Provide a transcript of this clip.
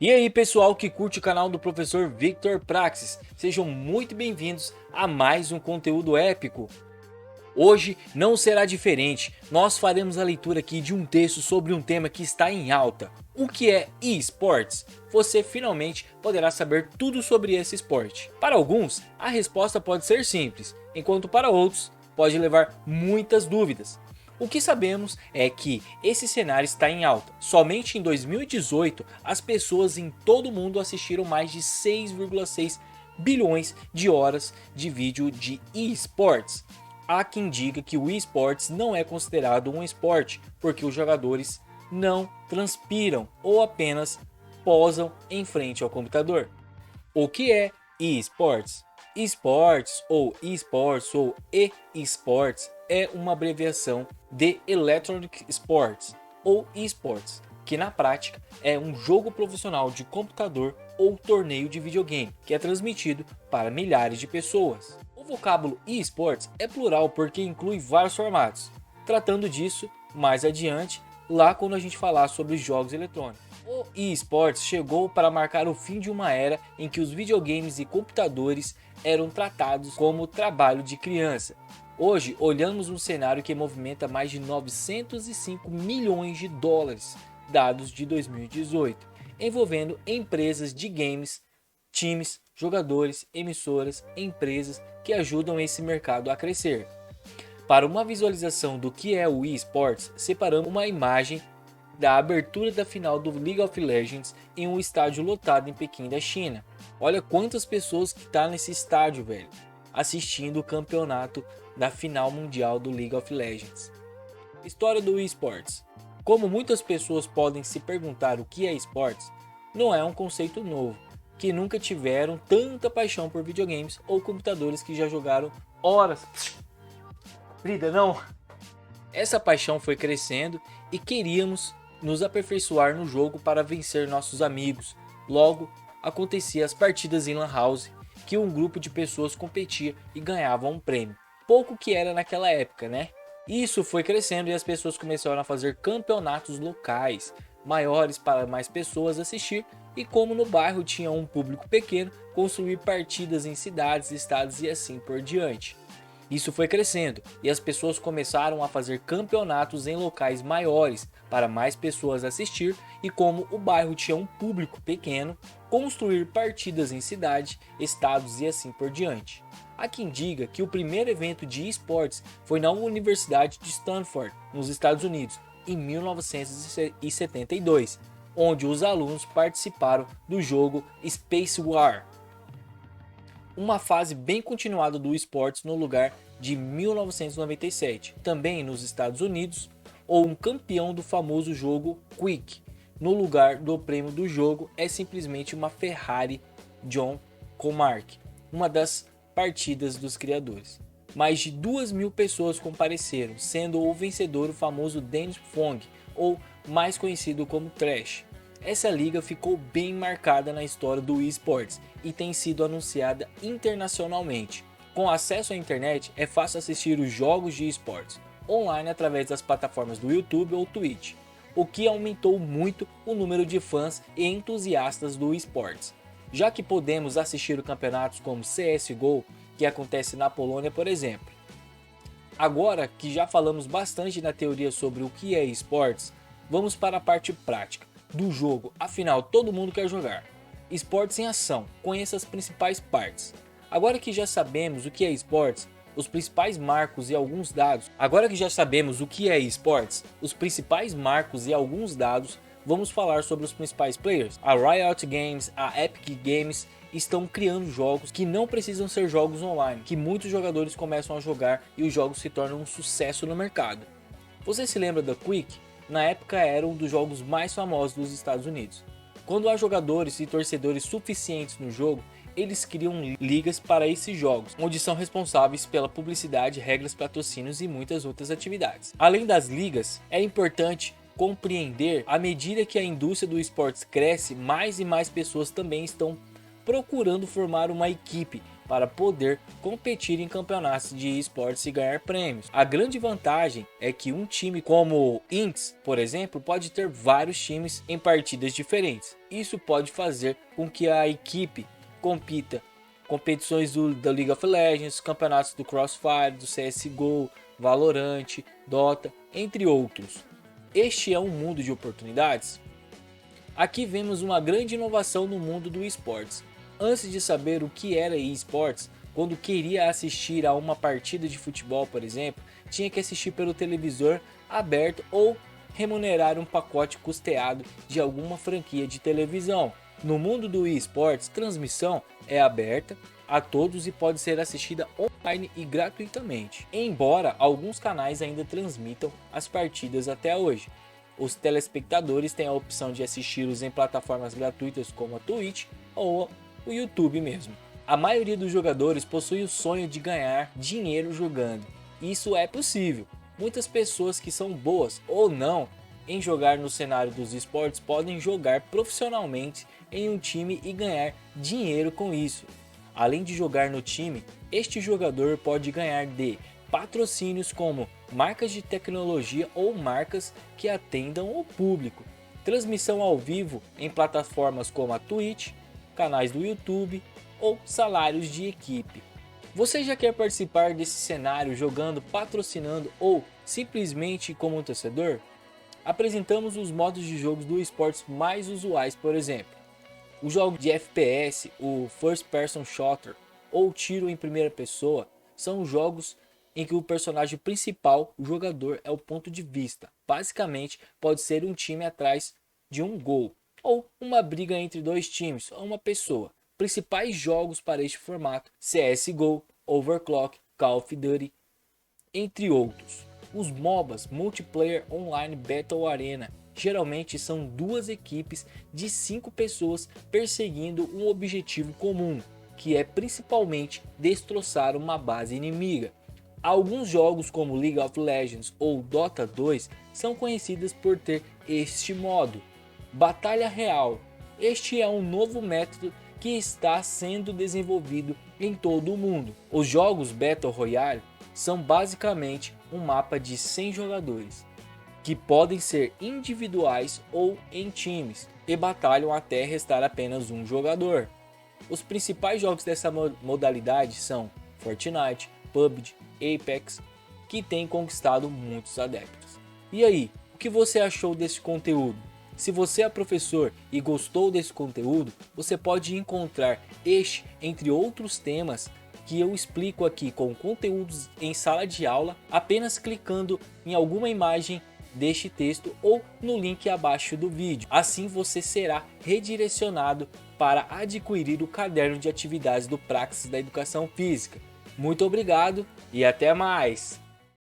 E aí pessoal que curte o canal do Professor Victor Praxis, sejam muito bem-vindos a mais um conteúdo épico. Hoje não será diferente, nós faremos a leitura aqui de um texto sobre um tema que está em alta. O que é eSports? Você finalmente poderá saber tudo sobre esse esporte. Para alguns, a resposta pode ser simples, enquanto para outros pode levar muitas dúvidas. O que sabemos é que esse cenário está em alta. Somente em 2018, as pessoas em todo o mundo assistiram mais de 6,6 bilhões de horas de vídeo de eSports. Há quem diga que o eSports não é considerado um esporte, porque os jogadores não transpiram ou apenas posam em frente ao computador. O que é eSports? Esports ou eSports é uma abreviação de Electronic Sports ou eSports, que na prática é um jogo profissional de computador ou torneio de videogame que é transmitido para milhares de pessoas. O vocábulo eSports é plural porque inclui vários formatos. Tratando disso mais adiante, lá quando a gente falar sobre jogos eletrônicos. O eSports chegou para marcar o fim de uma era em que os videogames e computadores eram tratados como trabalho de criança. Hoje olhamos um cenário que movimenta mais de 905 milhões de dólares, dados de 2018, envolvendo empresas de games, times, jogadores, emissoras, empresas que ajudam esse mercado a crescer. Para uma visualização do que é o eSports, separamos uma imagem da abertura da final do League of Legends em um estádio lotado em Pequim da China. Olha quantas pessoas que tá nesse estádio, velho, assistindo o campeonato da final mundial do League of Legends. História do eSports. Como muitas pessoas podem se perguntar o que é eSports, não é um conceito novo, que nunca tiveram tanta paixão por videogames ou computadores que já jogaram horas. Brida, não. Essa paixão foi crescendo e queríamos nos aperfeiçoar no jogo para vencer nossos amigos. Logo, acontecia as partidas em Lan House, que um grupo de pessoas competia e ganhava um prêmio. Pouco que era naquela época, né? Isso foi crescendo e as pessoas começaram a fazer campeonatos locais, maiores para mais pessoas assistir, e como no bairro tinha um público pequeno, construir partidas em cidades, estados e assim por diante. Isso foi crescendo e as pessoas começaram a fazer campeonatos em locais maiores para mais pessoas assistir, e como o bairro tinha um público pequeno, construir partidas em cidade, estados e assim por diante. Há quem diga que o primeiro evento de esportes foi na Universidade de Stanford, nos Estados Unidos, em 1972, onde os alunos participaram do jogo Space War, uma fase bem continuada do esportes no lugar de 1997, também nos Estados Unidos, ou um campeão do famoso jogo Quick. No lugar do prêmio do jogo é simplesmente uma Ferrari John Comark, uma das partidas dos criadores. Mais de 2.000 pessoas compareceram, sendo o vencedor o famoso Dennis Fong, ou mais conhecido como Trash. Essa liga ficou bem marcada na história do eSports e tem sido anunciada internacionalmente. Com acesso à internet, é fácil assistir os jogos de eSports online através das plataformas do YouTube ou Twitch, o que aumentou muito o número de fãs e entusiastas do eSports, já que podemos assistir campeonatos como CSGO, que acontece na Polônia, por exemplo. Agora que já falamos bastante na teoria sobre o que é eSports, vamos para a parte prática do jogo, afinal todo mundo quer jogar. Esportes em ação, conheça as principais partes. Agora que já sabemos o que é esportes, os principais marcos e alguns dados. Vamos falar sobre os principais players. A Riot Games, a Epic Games estão criando jogos que não precisam ser jogos online, que muitos jogadores começam a jogar e os jogos se tornam um sucesso no mercado. Você se lembra da Quick? Na época era um dos jogos mais famosos dos Estados Unidos. Quando há jogadores e torcedores suficientes no jogo, eles criam ligas para esses jogos, onde são responsáveis pela publicidade, regras, patrocínios e muitas outras atividades. Além das ligas, é importante compreender à medida que a indústria do esportes cresce, mais e mais pessoas também estão procurando formar uma equipe para poder competir em campeonatos de esportes e ganhar prêmios. A grande vantagem é que um time como Inks, por exemplo, pode ter vários times em partidas diferentes. Isso pode fazer com que a equipe compita competições da League of Legends, campeonatos do Crossfire, do CSGO, Valorant, Dota, entre outros. Este é um mundo de oportunidades? Aqui vemos uma grande inovação no mundo do esportes. Antes de saber o que era esportes, quando queria assistir a uma partida de futebol, por exemplo, tinha que assistir pelo televisor aberto ou remunerar um pacote custeado de alguma franquia de televisão. No mundo do esportes, transmissão é aberta a todos e pode ser assistida online e gratuitamente, embora alguns canais ainda transmitam as partidas até hoje. Os telespectadores têm a opção de assisti-los em plataformas gratuitas como a Twitch ou o YouTube mesmo. A maioria dos jogadores possui o sonho de ganhar dinheiro jogando. Isso é possível. Muitas pessoas que são boas ou não em jogar no cenário dos esportes podem jogar profissionalmente em um time e ganhar dinheiro com isso. Além de jogar no time, este jogador pode ganhar de patrocínios como marcas de tecnologia ou marcas que atendam o público, transmissão ao vivo em plataformas como a Twitch, canais do YouTube ou salários de equipe. Você já quer participar desse cenário jogando, patrocinando ou simplesmente como um torcedor? Apresentamos os modos de jogos do esportes mais usuais, por exemplo, o jogo de FPS, o First Person Shooter ou tiro em primeira pessoa, são jogos em que o personagem principal, o jogador, é o ponto de vista. Basicamente, pode ser um time atrás de um gol, ou uma briga entre dois times, ou uma pessoa. Principais jogos para este formato: CSGO, Overclock, Call of Duty, entre outros. Os MOBAs, Multiplayer Online Battle Arena, geralmente são duas equipes de 5 pessoas perseguindo um objetivo comum, que é principalmente destroçar uma base inimiga. Alguns jogos como League of Legends ou Dota 2 são conhecidos por ter este modo. Batalha Real. Este é um novo método que está sendo desenvolvido em todo o mundo. Os jogos Battle Royale são basicamente um mapa de 100 jogadores, que podem ser individuais ou em times, e batalham até restar apenas um jogador. Os principais jogos dessa modalidade são Fortnite, PUBG, Apex, que têm conquistado muitos adeptos. E aí, o que você achou desse conteúdo? Se você é professor e gostou desse conteúdo, você pode encontrar este entre outros temas que eu explico aqui com conteúdos em sala de aula, apenas clicando em alguma imagem deste texto ou no link abaixo do vídeo. Assim você será redirecionado para adquirir o caderno de atividades do Praxis da Educação Física. Muito obrigado e até mais!